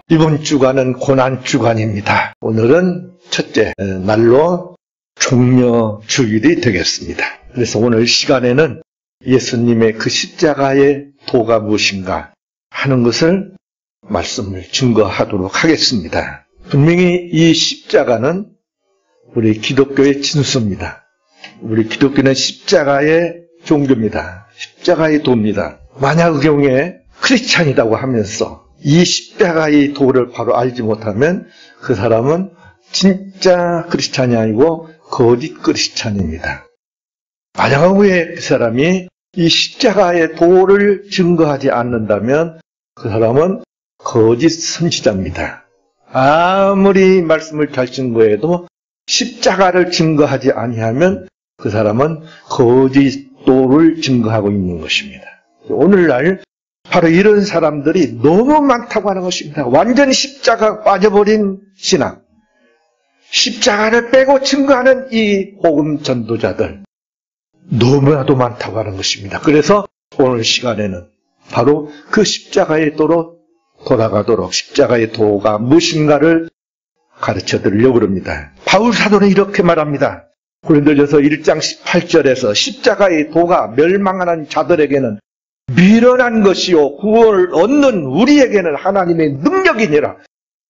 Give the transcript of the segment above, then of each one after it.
이번 주간은 고난주간입니다. 오늘은 첫째 날로 종려주일이 되겠습니다. 그래서 오늘 시간에는 예수님의 그 십자가의 도가 무엇인가 하는 것을 말씀을 증거하도록 하겠습니다. 분명히 이 십자가는 우리 기독교의 진수입니다. 우리 기독교는 십자가의 종교입니다. 십자가의 도입니다. 만약 그 경우에 크리스찬이라고 하면서 이 십자가의 도를 바로 알지 못하면 그 사람은 진짜 크리스찬이 아니고 거짓 크리스찬입니다. 만약 왜 그 사람이 이 십자가의 도를 증거하지 않는다면 그 사람은 거짓 선지자입니다. 아무리 말씀을 잘 증거해도 십자가를 증거하지 아니하면 그 사람은 거짓 도를 증거하고 있는 것입니다. 오늘날 바로 이런 사람들이 너무 많다고 하는 것입니다. 완전히 십자가 빠져버린 신앙, 십자가를 빼고 증거하는 이 복음 전도자들 너무나도 많다고 하는 것입니다. 그래서 오늘 시간에는 바로 그 십자가의 도로 돌아가도록 십자가의 도가 무엇인가를 가르쳐 드리려고 합니다. 바울 사도는 이렇게 말합니다. 고린도전서 1장 18절에서 십자가의 도가 멸망하는 자들에게는 미련한 것이요 구원을 얻는 우리에게는 하나님의 능력이니라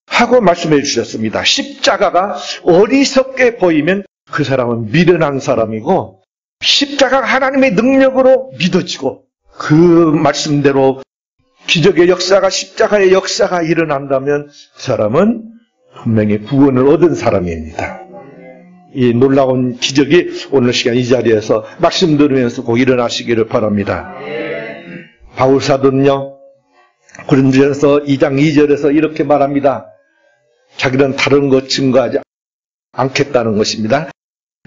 하고 말씀해 주셨습니다. 십자가가 어리석게 보이면 그 사람은 미련한 사람이고 십자가가 하나님의 능력으로 믿어지고 그 말씀대로 기적의 역사가 십자가의 역사가 일어난다면 그 사람은 분명히 구원을 얻은 사람입니다. 이 놀라운 기적이 오늘 시간 이 자리에서 말씀 들으면서 꼭 일어나시기를 바랍니다. 바울 사도는요, 고린도전서 2장 2절에서 이렇게 말합니다. 자기는 다른 것 증거하지 않겠다는 것입니다.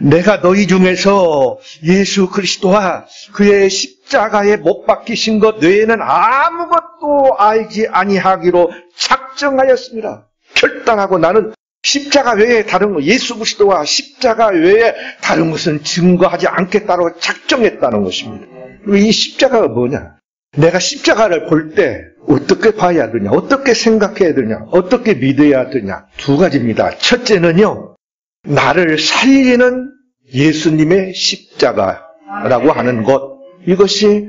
내가 너희 중에서 예수 그리스도와 그의 십자가에 못 박히신 것 외에는 아무것도 알지 아니하기로 작정하였습니다. 결단하고 나는 십자가 외에 다른 것, 예수 그리스도와 십자가 외에 다른 것은 증거하지 않겠다고 작정했다는 것입니다. 그리고 이 십자가가 뭐냐? 내가 십자가를 볼 때 어떻게 봐야 되냐? 어떻게 생각해야 되냐? 어떻게 믿어야 되냐? 두 가지입니다. 첫째는요, 나를 살리는 예수님의 십자가라고 하는 것. 이것이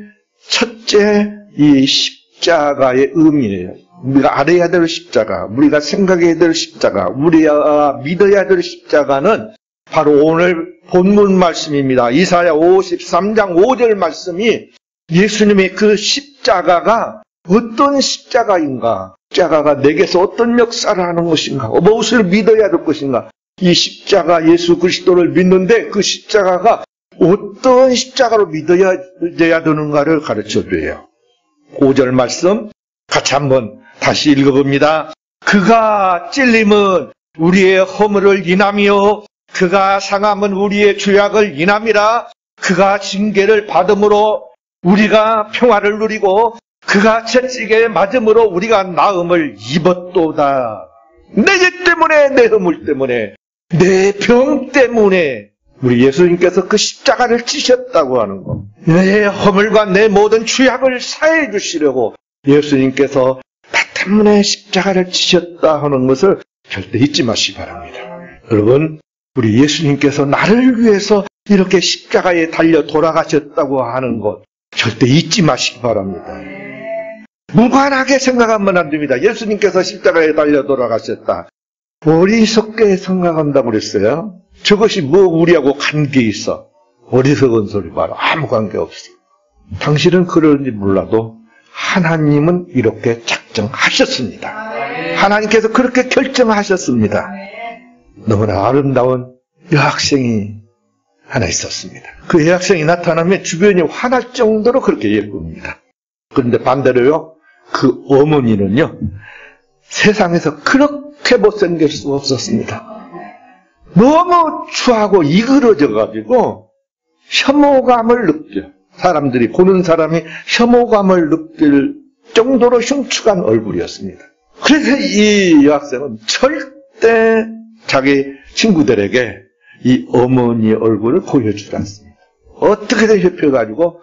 첫째 이 십자가의 의미예요. 우리가 알아야 될 십자가, 우리가 생각해야 될 십자가, 우리가 믿어야 될 십자가는 바로 오늘 본문 말씀입니다. 이사야 53장 5절 말씀이 예수님의 그 십자가가 어떤 십자가인가, 십자가가 내게서 어떤 역사를 하는 것인가, 무엇을 믿어야 될 것인가, 이 십자가 예수 그리스도를 믿는데 그 십자가가 어떤 십자가로 믿어야 되는가를 가르쳐줘요. 5절 말씀 같이 한번 다시 읽어봅니다. 그가 찔림은 우리의 허물을 인하며 그가 상함은 우리의 죄악을 인함이라. 그가 징계를 받음으로 우리가 평화를 누리고 그가 채찍에 맞음으로 우리가 나음을 입었도다. 내 죄 때문에, 내 허물 때문에, 내 병 때문에 우리 예수님께서 그 십자가를 지셨다고 하는 것. 내 허물과 내 모든 죄악을 사해 주시려고 예수님께서 나 때문에 십자가를 지셨다 하는 것을 절대 잊지 마시기 바랍니다. 여러분, 우리 예수님께서 나를 위해서 이렇게 십자가에 달려 돌아가셨다고 하는 것 절대 잊지 마시기 바랍니다. 무관하게 생각하면 안 됩니다. 예수님께서 십자가에 달려 돌아가셨다. 어리석게 생각한다고 그랬어요. 저것이 뭐 우리하고 관계 있어. 어리석은 소리 봐라. 아무 관계 없어. 당신은 그런지 몰라도 하나님은 이렇게 작정하셨습니다. 하나님께서 그렇게 결정하셨습니다. 너무나 아름다운 여학생이 하나 있었습니다. 그 여학생이 나타나면 주변이 화날 정도로 그렇게 예쁩니다. 그런데 반대로요, 그 어머니는요, 세상에서 그렇게 못생길 수 없었습니다. 너무 추하고 이그러져가지고 혐오감을 느껴. 사람들이, 보는 사람이 혐오감을 느낄 정도로 흉측한 얼굴이었습니다. 그래서 이 여학생은 절대 자기 친구들에게 이 어머니의 얼굴을 보여주지 않습니다. 어떻게든 협혀가지고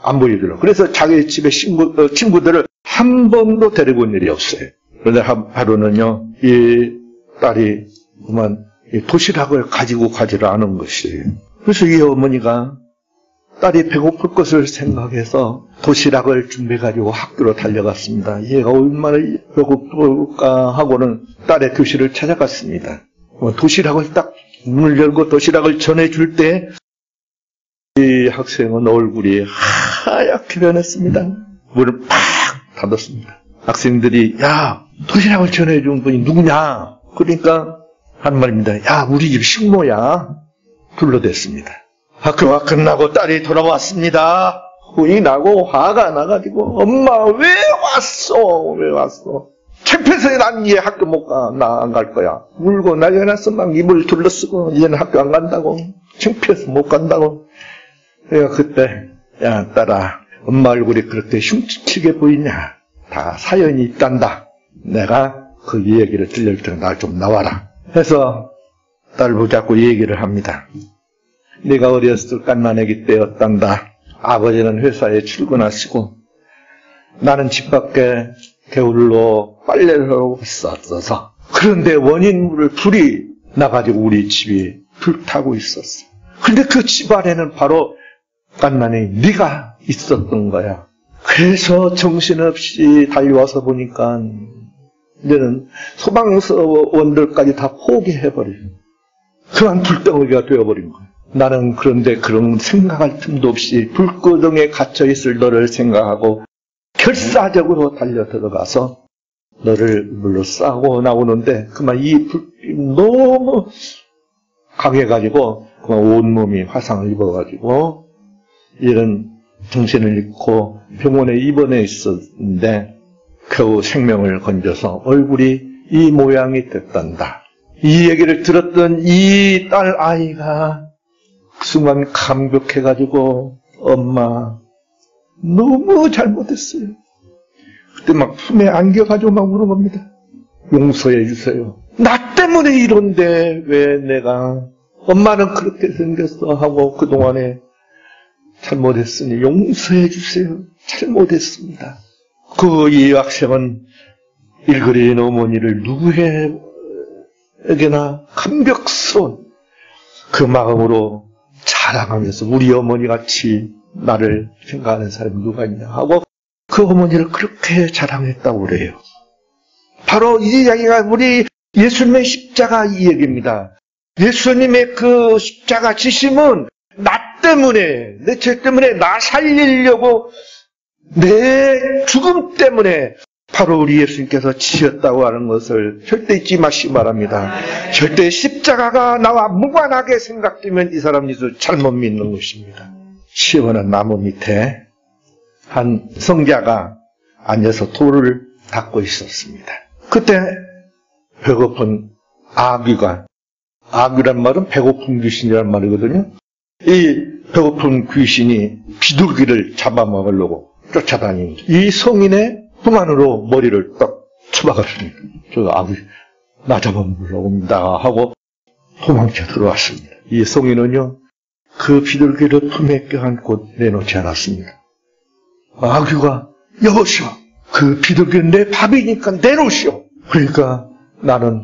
안 보여주려고. 그래서 자기 집에 친구들을 한 번도 데리고 온 일이 없어요. 그런데 하루는요, 이 딸이 그만 도시락을 가지고 가지를 않은 것이에요. 그래서 이 어머니가 딸이 배고플 것을 생각해서 도시락을 준비해가지고 학교로 달려갔습니다. 얘가 얼마나 배고플까 하고는 딸의 교실을 찾아갔습니다. 도시락을 딱 문을 열고 도시락을 전해줄 때 이 학생은 얼굴이 하얗게 변했습니다. 문을 팍 닫았습니다. 학생들이 야, 도시락을 전해준 분이 누구냐? 그러니까 한 말입니다. 야, 우리 집 식모야. 둘러댔습니다. 학교가 끝나고 딸이 돌아왔습니다. 혼이 나고 화가 나가지고 엄마 왜 왔어? 왜 왔어? 창피해서 난 얘 학교 못 가. 나 안 갈 거야. 울고 난리났어. 막 입을 둘러쓰고 얘는 학교 안 간다고. 창피해서 못 간다고. 내가 그때 야 딸아 엄마 얼굴이 그렇게 흉측해 보이냐? 다 사연이 있단다. 내가 그 얘기를 들릴 때 날 좀 나와라. 해서 딸 붙잡고 얘기를 합니다. 네가 어렸을 갓난아기 때였단다. 아버지는 회사에 출근하시고 나는 집 밖에 게을러 빨래를 하고 있었어서 그런데 원인물을 불이 나가지고 우리 집이 불타고 있었어. 근데 그 집 안에는 바로 갓난아기 네가 있었던 거야. 그래서 정신없이 달려와서 보니까 이제는 소방서원들까지 다 포기해버린 그만 불덩어리가 되어버린 거야. 나는 그런데 그런 생각할 틈도 없이 불구덩이에 갇혀있을 너를 생각하고 결사적으로 달려 들어가서 너를 물로 싸고 나오는데 그만 이 불빛이 너무 강해가지고 그만 온몸이 화상을 입어가지고 이런 정신을 잃고 병원에 입원해 있었는데 겨우 생명을 건져서 얼굴이 이 모양이 됐단다. 이 얘기를 들었던 이 딸 아이가 그 순간 감격해가지고 엄마 너무 잘못했어요. 그때 막 품에 안겨가지고 막 울어봅니다. 용서해 주세요. 나 때문에 이런데 왜 내가 엄마는 그렇게 생겼어 하고 그동안에 잘못했으니 용서해 주세요. 잘못했습니다. 그 이 학생은 일그레인 어머니를 누구에게나 감격스러운 그 마음으로 자랑하면서 우리 어머니같이 나를 생각하는 사람이 누가 있냐 하고 그 어머니를 그렇게 자랑했다고 그래요. 바로 이 이야기가 우리 예수님의 십자가 이 얘기입니다. 예수님의 그 십자가 지심은 나 때문에, 내 죄 때문에 나 살리려고 내 죽음 때문에 바로 우리 예수님께서 지셨다고 하는 것을 절대 잊지 마시기 바랍니다. 절대 십자가가 나와 무관하게 생각되면 이 사람 예수 잘못 믿는 것입니다. 시원한 나무 밑에 한 성자가 앉아서 돌을 닦고 있었습니다. 그때 배고픈 아귀란 말은 배고픈 귀신이란 말이거든요. 이 배고픈 귀신이 비둘기를 잡아먹으려고 쫓아다니는 이 성인의 품 안으로 머리를 딱 쳐박았습니다. 저 아귀 나 잡아먹으려고 옵니다 하고 도망쳐 들어왔습니다. 이 성인은요 그 비둘기를 품에 껴안고 내놓지 않았습니다. 아귀가 여보시오 그 비둘기는 내 밥이니까 내놓으시오. 그러니까 나는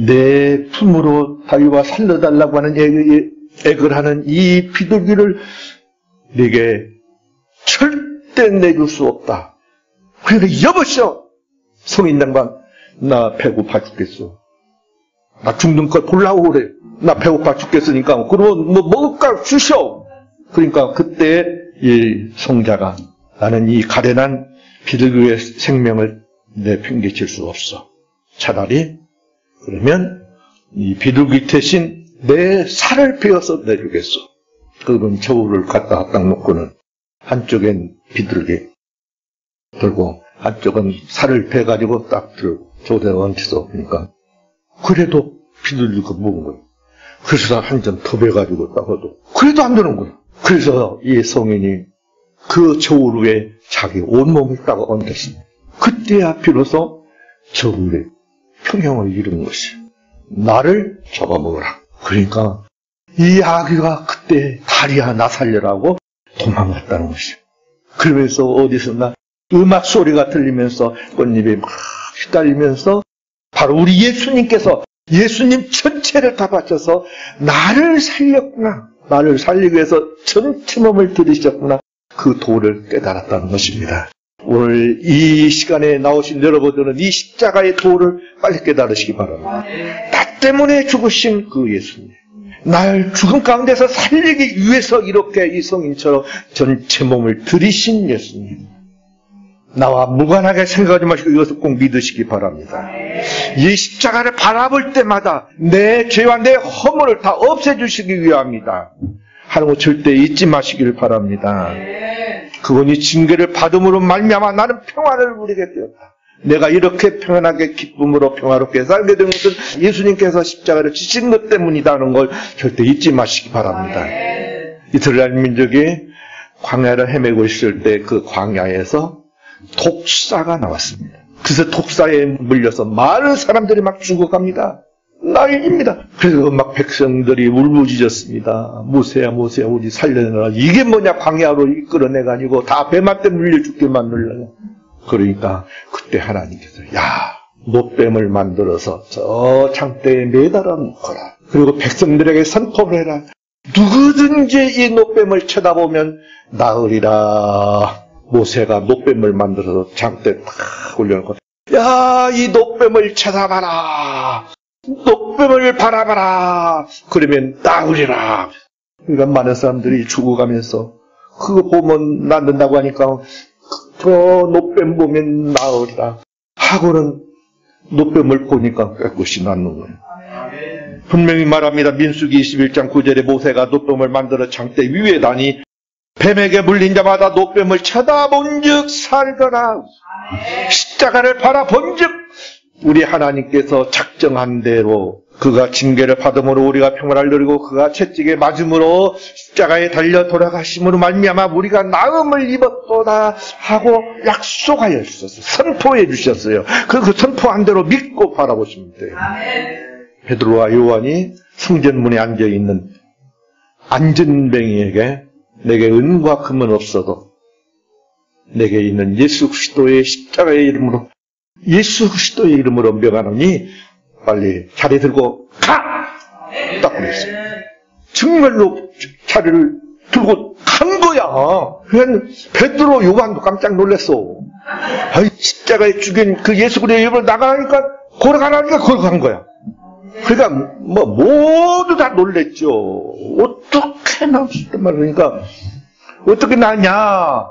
내 품으로 다윗과 살려달라고 하는 액을 하는 이 비둘기를 네게 절대 내줄 수 없다. 그러니까 여보시오 성인 양반 나 배고파 죽겠어. 나 죽는 걸 보려고 그래. 나 배고파 죽겠으니까 그러면 뭐 먹을까 주시오. 그러니까 그때 이 성자가 나는 이 가련한 비둘기의 생명을 내팽개칠 수 없어. 차라리 그러면 이 비둘기 대신 내 살을 베어서 내주겠어. 그건 저울을 갖다 딱 놓고는 한쪽엔 비둘기 들고 한쪽은 살을 베가지고 딱 들고 저울에 얹혀서 그러니까 그래도 비둘기가 먹은 거예요. 그래서 한 점 더 베가지고 딱 얻어. 그래도 안 되는 거예요. 그래서 이 성인이 그 저울 위에 자기 온몸을 딱 얹었습니다. 그때야 비로소 저울에 평형을 이룬 것이 나를 잡아먹으라. 그러니까 이 아귀가 그때 다리야 나 살려라고 도망갔다는 것이요. 그러면서 어디서나 음악 소리가 들리면서 꽃잎이 막 휘달리면서 바로 우리 예수님께서 예수님 전체를 다 바쳐서 나를 살렸구나. 나를 살리기 위해서 전체 몸을 들이셨구나. 그 도를 깨달았다는 것입니다. 오늘 이 시간에 나오신 여러분들은 이 십자가의 도를 빨리 깨달으시기 바랍니다. 나 때문에 죽으신 그 예수님. 날 죽음 가운데서 살리기 위해서 이렇게 이 성인처럼 전체 몸을 들이신 예수님. 나와 무관하게 생각하지 마시고 이것을 꼭 믿으시기 바랍니다. 이 십자가를 바라볼 때마다 내 죄와 내 허물을 다 없애주시기 위함이다 하는 거 절대 잊지 마시길 바랍니다. 그분이 징계를 받음으로 말미암아 나는 평안을 누리게 되었다. 내가 이렇게 평안하게 기쁨으로 평화롭게 살게 된 것은 예수님께서 십자가를 지신 것 때문이다 하는 걸 절대 잊지 마시기 바랍니다. 이스라엘 민족이 광야를 헤매고 있을 때 그 광야에서 독사가 나왔습니다. 그래서 독사에 물려서 많은 사람들이 막 죽어갑니다. 난리입니다. 그래서 막 백성들이 울부짖었습니다. 모세야 모세야 우리 살려내라. 이게 뭐냐, 광야로 이끌어내가지고 다 배만 때 물려 죽게 만들려냐. 그러니까 그때 하나님께서 야, 노뱀을 만들어서 저 창대에 매달아 놓거라. 그리고 백성들에게 선포를 해라. 누구든지 이 노뱀을 쳐다보면 나으리라. 모세가 노뱀을 만들어서 창대에 탁 올려놓고 야, 이 노뱀을 쳐다봐라. 노뱀을 바라봐라. 그러면 나으리라. 그러니까 많은 사람들이 죽어가면서 그거 보면 낫는다고 하니까 저 노뱀 보면 나으리라 하고는 노뱀을 보니까 깨끗이 낫는 거예요. 분명히 말합니다. 민수기 21장 9절에 모세가 노뱀을 만들어 창대 위에 다니 뱀에게 물린 자마다 노뱀을 쳐다본 즉 살거라. 십자가를 바라본 즉 우리 하나님께서 작정한 대로 그가 징계를 받음으로 우리가 평안을 누리고 그가 채찍에 맞음으로 십자가에 달려 돌아가심으로 말미암아 우리가 나음을 입었도다 하고 약속하여 주셨어요. 선포해 주셨어요. 그 선포한 대로 믿고 바라보시면 돼요. 베드로와 요한이 성전문에 앉아있는 안전뱅이에게 내게 은과 금은 없어도 내게 있는 예수 그리스도의 십자가의 이름으로 예수 그리스도의 이름으로 명하노니 빨리 차례 들고 가! 딱 그랬어요. 정말로 차례를 들고 간 거야. 그냥 베드로 요한도 깜짝 놀랐어. 아이, 십자가에 죽인 그 예수 그리스도의 이름으로 나가니까 걸어가라니까 걸어간 거야. 그러니까 뭐 모두 다 놀랬죠. 어떻게 나왔단 말이니까 어떻게 나냐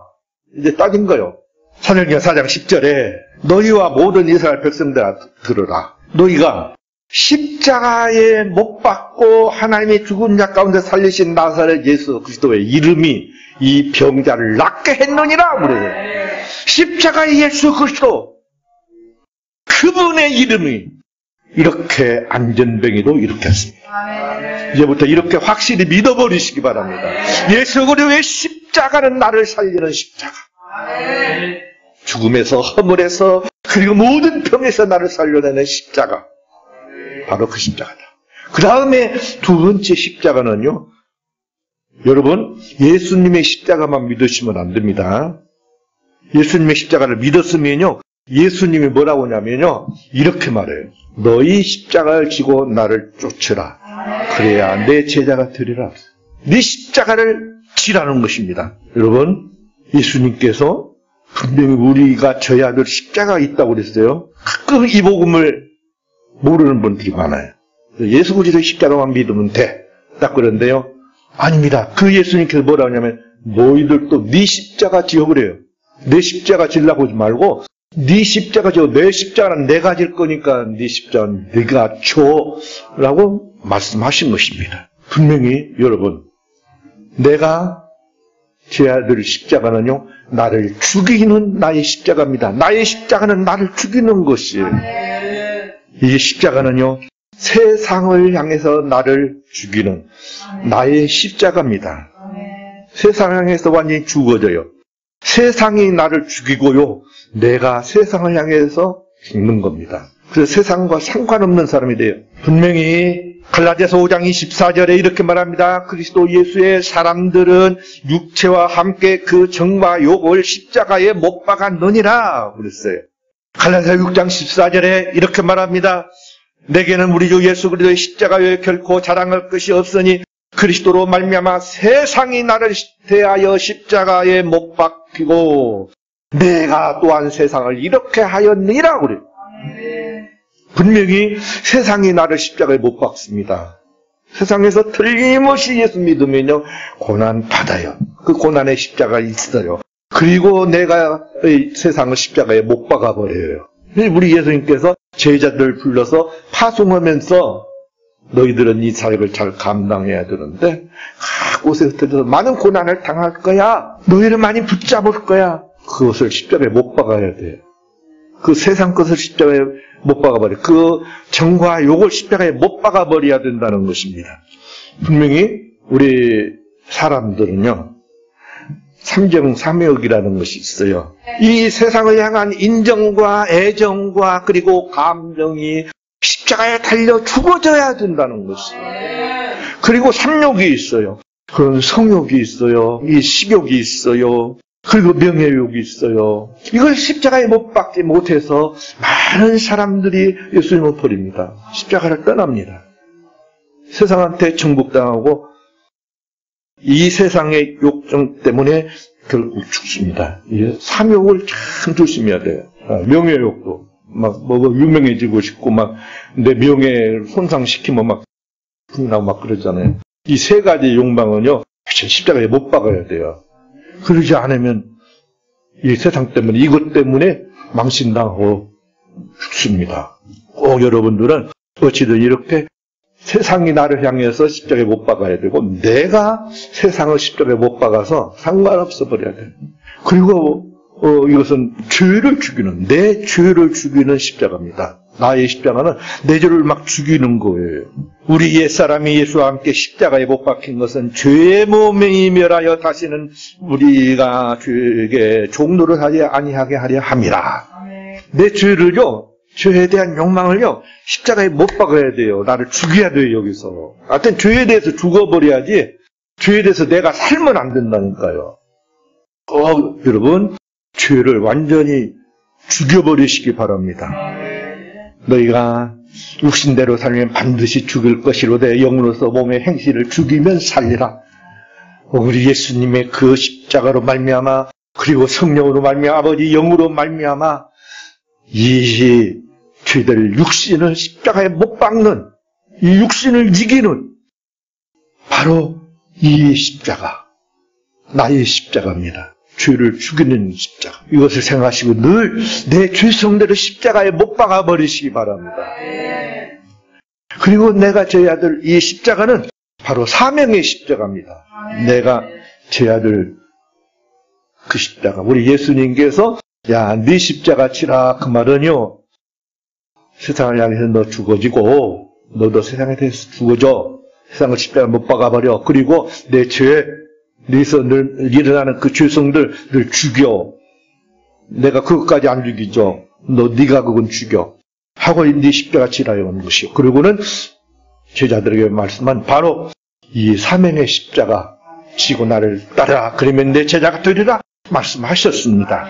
이제 따진 거요. 사도행전 4장 10절에 너희와 모든 이스라엘 백성들아 들으라. 너희가 십자가에 못 박고 하나님의 죽은 자 가운데 살리신 나사렛 예수 그리스도의 이름이 이 병자를 낫게 했느니라. 그래요. 십자가의 예수 그리스도 그분의 이름이 이렇게 안전뱅이도 일으켰습니다. 이제부터 이렇게 확실히 믿어버리시기 바랍니다. 예수 그리스도의 십자가는 나를 살리는 십자가. 죽음에서 허물에서 그리고 모든 병에서 나를 살려내는 십자가. 바로 그 십자가다. 그 다음에 두 번째 십자가는요. 여러분 예수님의 십자가만 믿으시면 안 됩니다. 예수님의 십자가를 믿었으면요. 예수님이 뭐라고 하냐면요. 이렇게 말해요. 너희 십자가를 지고 나를 쫓으라. 그래야 내 제자가 되리라. 네 십자가를 지라는 것입니다. 여러분 예수님께서 분명히 우리가 져야 될 십자가가 있다고 그랬어요. 가끔 이 복음을 모르는 분들이 많아요. 예수 그리스도의 십자가만 믿으면 돼. 딱 그런데요. 아닙니다. 그 예수님께서 뭐라고 하냐면 너희들도 네 십자가 지어 그래요. 내 십자가 지려고 하지 말고 네 십자가 지어. 내 십자가는 내가 질 거니까 네 십자가는 네가 줘 라고 말씀하신 것입니다. 분명히 여러분 내가 지어야 될 십자가는요. 나를 죽이는 나의 십자가입니다. 나의 십자가는 나를 죽이는 것이에요. 이 십자가는요. 세상을 향해서 나를 죽이는 나의 십자가입니다. 세상을 향해서 완전히 죽어져요. 세상이 나를 죽이고요. 내가 세상을 향해서 죽는 겁니다. 그래서 세상과 상관없는 사람이 돼요. 분명히 갈라디아서 5장 24절에 이렇게 말합니다. 그리스도 예수의 사람들은 육체와 함께 그 정과 욕을 십자가에 못 박았느니라 그랬어요. 갈라디아 6장 14절에 이렇게 말합니다. 내게는 우리 주 예수 그리스도의 십자가 외에 결코 자랑할 것이 없으니 그리스도로 말미암아 세상이 나를 대하여 십자가에 못 박히고 내가 또한 세상을 이렇게 하였느니라 그래요. 분명히 세상이 나를 십자가에 못 박습니다. 세상에서 틀림없이 예수 믿으면요 고난 받아요. 그 고난의 십자가 있어요. 그리고 내가 세상을 십자가에 못 박아버려요. 우리 예수님께서 제자들을 불러서 파송하면서 너희들은 이 사역을 잘 감당해야 되는데 각 곳에 흩어져서 많은 고난을 당할 거야. 너희를 많이 붙잡을 거야. 그것을 십자가에 못 박아야 돼요. 그 세상 것을 십자가에 못 박아버려. 그 정과 욕을 십자가에 못 박아버려야 된다는 것입니다. 분명히 우리 사람들은요 삼정삼역이라는 것이 있어요. 이 세상을 향한 인정과 애정과 그리고 감정이 십자가에 달려 죽어져야 된다는 것이에요. 그리고 삼욕이 있어요. 그런 성욕이 있어요. 이 식욕이 있어요. 그리고 명예욕이 있어요. 이걸 십자가에 못 박지 못해서 많은 사람들이 예수님을 버립니다. 십자가를 떠납니다. 세상한테 정복당하고 이 세상의 욕정 때문에 결국 죽습니다. 삼욕을 참 조심해야 돼요. 명예욕도 막 유명해지고 싶고 막 내 명예를 손상시키면 막 분나고 막 그러잖아요. 이 세 가지 욕망은요 십자가에 못 박아야 돼요. 그러지 않으면 이 세상 때문에 이것 때문에 망신당하고 죽습니다. 꼭 여러분들은 어찌든 이렇게 세상이 나를 향해서 십자가에 못 박아야 되고 내가 세상을 십자가에 못 박아서 상관없어 버려야 돼요. 그리고 이것은 죄를 죽이는 내 죄를 죽이는 십자가입니다. 나의 십자가는 내 죄를 막 죽이는 거예요. 우리 옛사람이 예수와 함께 십자가에 못 박힌 것은 죄의 몸에 멸하여 다시는 우리가 죄에게 종노를 하지 아니하게 하려 함이라. 내 죄를요 죄에 대한 욕망을요 십자가에 못 박아야 돼요. 나를 죽여야 돼요. 여기서 하여튼 죄에 대해서 죽어버려야지 죄에 대해서 내가 살면 안 된다니까요. 여러분 죄를 완전히 죽여버리시기 바랍니다. 너희가 육신대로 살면 반드시 죽을 것이로되 영으로서 몸의 행실을 죽이면 살리라. 우리 예수님의 그 십자가로 말미암아 그리고 성령으로 말미암아 아버지 영으로 말미암아 이 죄들 육신을 십자가에 못 박는 이 육신을 이기는 바로 이 십자가 나의 십자가입니다. 죄를 죽이는 십자가. 이것을 생각하시고 늘 내 죄성대로 십자가에 못 박아버리시기 바랍니다. 그리고 내가 져야 될 이 십자가는 바로 사명의 십자가입니다. 내가 져야 될 그 십자가. 우리 예수님께서 야, 네 십자가 치라 그 말은요. 세상을 향해서 너 죽어지고 너도 세상에 대해서 죽어져. 세상을 십자가에 못 박아버려. 그리고 내 죄 네서 늘 일어나는 그 죄성들 늘 죽여. 내가 그것까지 안 죽이죠. 네가 그건 죽여. 하고 네 십자가 치라요 하는 것이요. 그리고는 제자들에게 말씀한 바로 이 사명의 십자가 지고 나를 따르라. 그러면 내 제자가 되리라 말씀하셨습니다.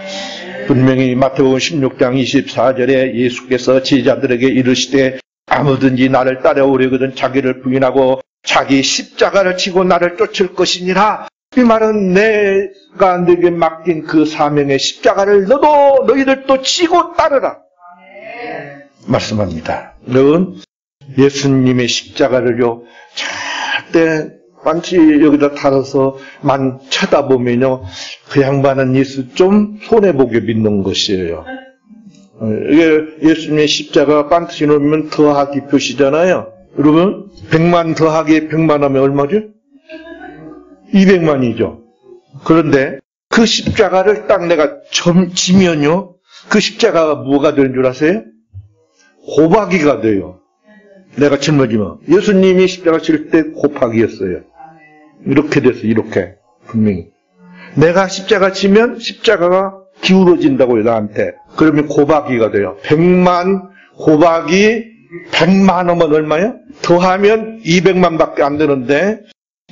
분명히 마태복음 16장 24절에 예수께서 제자들에게 이르시되 아무든지 나를 따라오려거든 자기를 부인하고 자기 십자가를 지고 나를 쫓을 것이니라. 이 말은 내가 너에게 맡긴 그 사명의 십자가를 너희들도 지고 따르라 말씀합니다. 여러분 예수님의 십자가를요 절대 반드시 여기다 달아서만 쳐다보면요 그 양반은 예수 좀 손해보게 믿는 것이에요. 이게 예수님의 십자가 반드시 놓으면 더하기 표시잖아요. 여러분 100만 더하기 100만 하면 얼마죠? 200만이죠. 그런데 그 십자가를 딱 내가 지면요 그 십자가가 뭐가 되는 줄 아세요? 곱하기가 돼요. 내가 짊어지면 예수님이 십자가 칠 때 곱하기였어요. 이렇게 돼서 이렇게 분명히 내가 십자가 치면 십자가가 기울어진다고요 나한테. 그러면 곱하기가 돼요. 100만 곱하기 100만 하면 얼마예요? 더하면 200만 밖에 안 되는데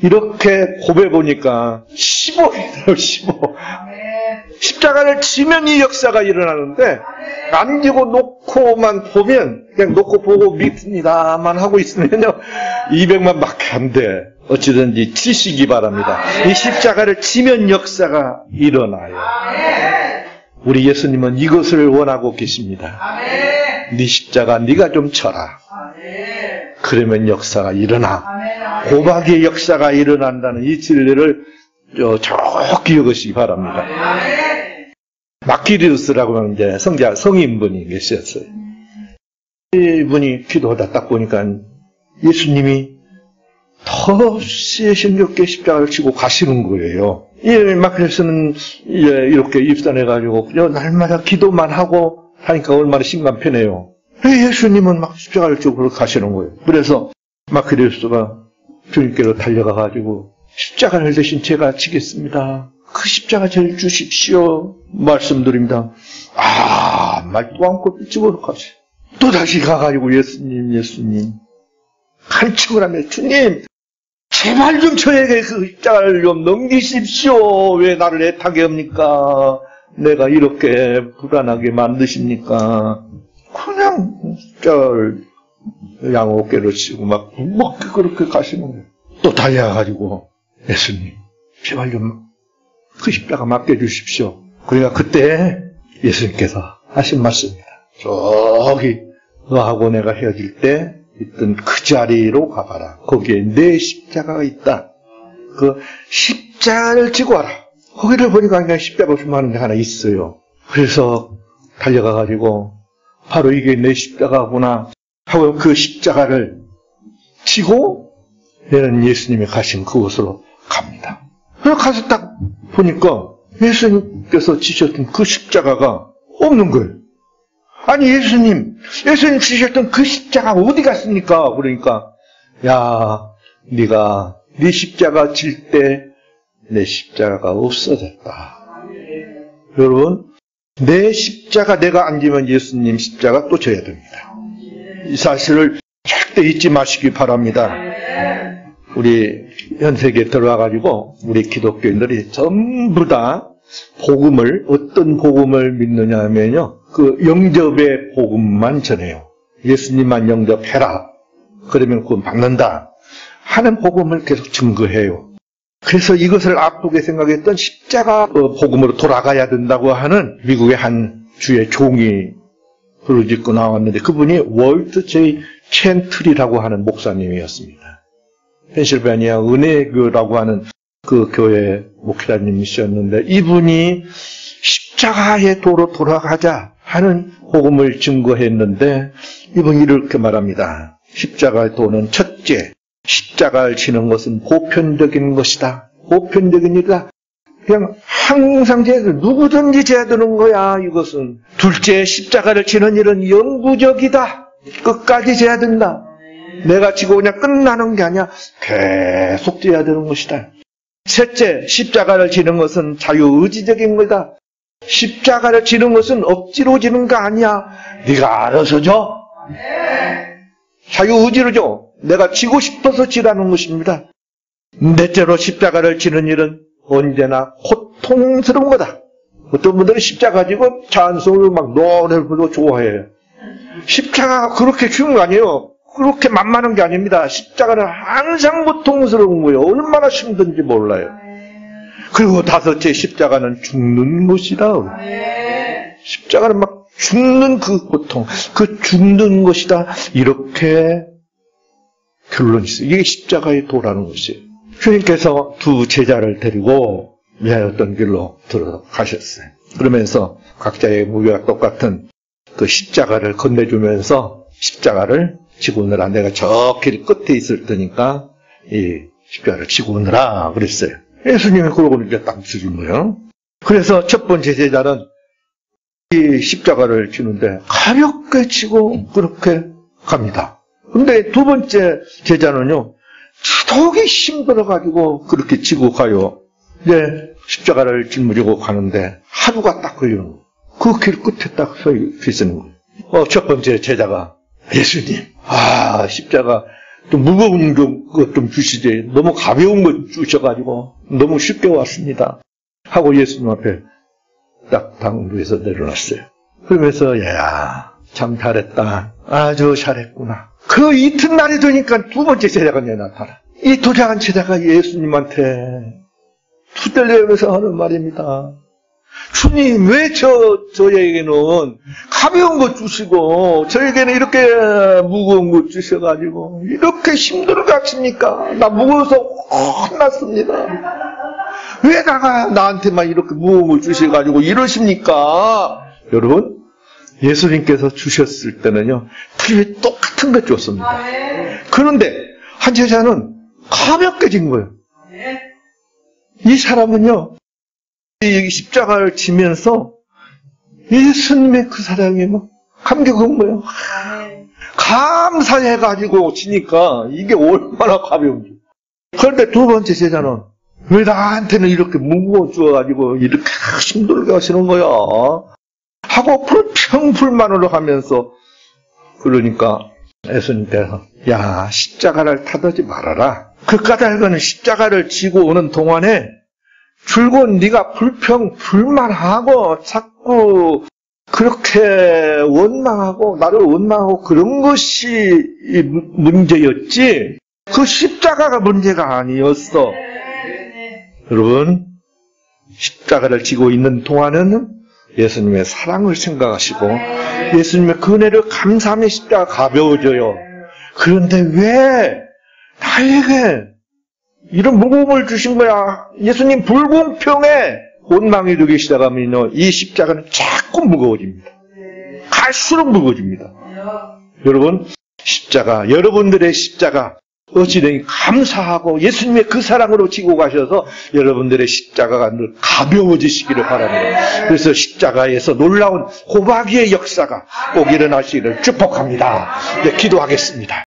이렇게 곱해보니까 15예요. 15. 십자가를 치면 이 역사가 일어나는데 안 지고 놓고만 보면 그냥 놓고 보고 믿습니다만 하고 있으면요 200만 밖에 안 돼. 어찌든지 치시기 바랍니다. 이 십자가를 치면 역사가 일어나요. 우리 예수님은 이것을 원하고 계십니다. 네 십자가 네가 좀 쳐라. 그러면 역사가 일어나. 고박의 역사가 일어난다는 이 진리를 쭉 기억하시기 바랍니다. 마키리우스라고 하는 이제 성인분이 계셨어요. 이분이 기도하다 딱 보니까 예수님이 더 심겹게 십자가를 치고 가시는 거예요. 마키리우스는 이렇게 입산해가지고 날마다 기도만 하고 하니까 얼마나 심간편해요. 예수님은 막 십자가를 치고 가시는 거예요. 그래서 마키리우스가 주님께로 달려가가지고 십자가를 대신 제가 지겠습니다. 그 십자가 저를 주십시오. 말씀드립니다. 말도 않고 찍어 가시. 또 다시 가가지고 예수님. 간청을 하며 주님, 제발 좀 저에게 그 십자가를 좀 넘기십시오. 왜 나를 애타게 합니까? 내가 이렇게 불안하게 만드십니까? 그냥 십자가를 양 어깨로 치고 막 그렇게 가시는 거예요. 또 달려가가지고 예수님, 제발 좀 그 십자가 맡겨주십시오. 그러니까 그때 예수님께서 하신 말씀입니다. 저기 너하고 내가 헤어질 때 있던 그 자리로 가봐라. 거기에 내 십자가가 있다. 그 십자가를 지고 와라. 거기를 보니까 그냥 십자가 수많은 데 하나 있어요. 그래서 달려가가지고 바로 이게 내 십자가구나 하고 그 십자가를 지고 얘는 예수님이 가신 그곳으로 갑니다. 그래서 가서 딱 보니까 예수님께서 지셨던 그 십자가가 없는 거예요. 아니 예수님 지셨던 그 십자가가 어디 갔습니까? 그러니까 네가 네 십자가 질 때 내 십자가가 없어졌다. 여러분, 내 십자가 내가 안 지면 예수님 십자가 또 져야 됩니다. 이 사실을 절대 잊지 마시기 바랍니다. 우리 현세계에 들어와가지고 우리 기독교인들이 전부 다 어떤 복음을 믿느냐 하면요, 그 영접의 복음만 전해요. 예수님만 영접해라. 그러면 그건 받는다. 하는 복음을 계속 증거해요. 그래서 이것을 아프게 생각했던 십자가 복음으로 돌아가야 된다고 하는 미국의 한 주의 종이 부르짖고 나왔는데 그분이 월트 제이 챈틀이라고 하는 목사님이었습니다. 펜실베니아 은혜교라고 하는 그 교회 목회자님이셨는데 이분이 십자가의 도로 돌아가자 하는 복음을 증거했는데 이분이 이렇게 말합니다. 십자가의 도는 첫째, 십자가를 지는 것은 보편적인 것이다. 보편적인 일이다. 그냥 항상 누구든지 져야 되는 거야, 이것은. 둘째, 십자가를 지는 일은 영구적이다. 끝까지 져야 된다. 내가 지고 그냥 끝나는 게 아니야. 계속 져야 되는 것이다. 셋째, 십자가를 지는 것은 자유의지적인 거다. 십자가를 지는 것은 억지로 지는 거 아니야. 네가 알아서 져. 자유의지로 져. 내가 지고 싶어서 지라는 것입니다. 넷째로 십자가를 지는 일은 언제나 고통스러운 거다. 어떤 분들은 십자가 지고 찬송을 막 노래를 부르고 좋아해요. 십자가가 그렇게 쉬운 거 아니에요. 그렇게 만만한 게 아닙니다. 십자가는 항상 고통스러운 거예요. 얼마나 힘든지 몰라요. 그리고 다섯째, 십자가는 죽는 것이다. 십자가는 막 죽는 그 고통, 그 죽는 것이다. 이렇게 결론이 있어요. 이게 십자가의 도라는 것이에요. 주님께서 두 제자를 데리고 어떤 길로 들어가셨어요. 그러면서 각자의 무게가 똑같은 그 십자가를 건네주면서 십자가를 지고 오느라. 내가 저 길 끝에 있을 테니까 이 십자가를 지고 오느라 그랬어요. 예수님이 그러고 이제 딱 주신 거예요. 그래서 첫 번째 제자는 이 십자가를 지는데 가볍게 지고 그렇게 갑니다. 근데 두 번째 제자는요, 지독이 힘들어가지고 그렇게 지고 가요. 이제 십자가를 짊어지고 가는데 하루가 딱 걸려요. 그 길 끝에 딱 서 있는 거예요. 첫 번째 제자가 예수님, 십자가 좀 무거운 것 좀 주시지. 너무 가벼운 거 주셔가지고 너무 쉽게 왔습니다. 하고 예수님 앞에 딱 위에서 내려놨어요. 그러면서 야, 참 잘했다. 아주 잘했구나. 그 이튿날이 되니까 두 번째 제자가 나타나. 이 도착한 제자가 예수님한테 투덜대면서 하는 말입니다. 주님, 왜 저에게는 가벼운 것 주시고 저에게는 이렇게 무거운 것 주셔가지고 이렇게 힘들어 가십니까? 나 무거워서 혼났습니다. 왜 나한테만 이렇게 무거운 걸 주셔가지고 이러십니까? 여러분, 예수님께서 주셨을 때는요, 틀림없이 똑같은 것 줬습니다. 그런데 한 제자는 가볍게 진 거예요. 이 사람은요, 이 십자가를 지면서 예수님의 그 사랑에 막 감격한 거예요. 감사해가지고 지니까 이게 얼마나 가벼운지. 그런데 두 번째 제자는 왜 나한테는 이렇게 무거워 주어가지고 이렇게 힘들게 하시는 거야? 하고 불평불만을 하면서 그러니까 예수님께서 야, 십자가를 타들지 말아라. 그 까닭은 십자가를 지고 오는 동안에 줄곧 네가 불평불만하고 자꾸 그렇게 원망하고 나를 원망하고 그런 것이 문제였지 그 십자가가 문제가 아니었어. 여러분, 십자가를 지고 있는 동안은 예수님의 사랑을 생각하시고 예수님의 은혜를 감사하며 십자가 가벼워져요. 그런데 왜 나에게 이런 무거움을 주신 거야? 예수님 불공평에 원망이 되기 시작하면요, 이 십자가는 자꾸 무거워집니다. 갈수록 무거워집니다. 여러분, 십자가, 여러분들의 십자가 어찌되니 감사하고 예수님의 그 사랑으로 지고 가셔서 여러분들의 십자가가 늘 가벼워지시기를 바랍니다. 그래서 십자가에서 놀라운 호박의 역사가 꼭 일어나시기를 축복합니다. 네, 기도하겠습니다.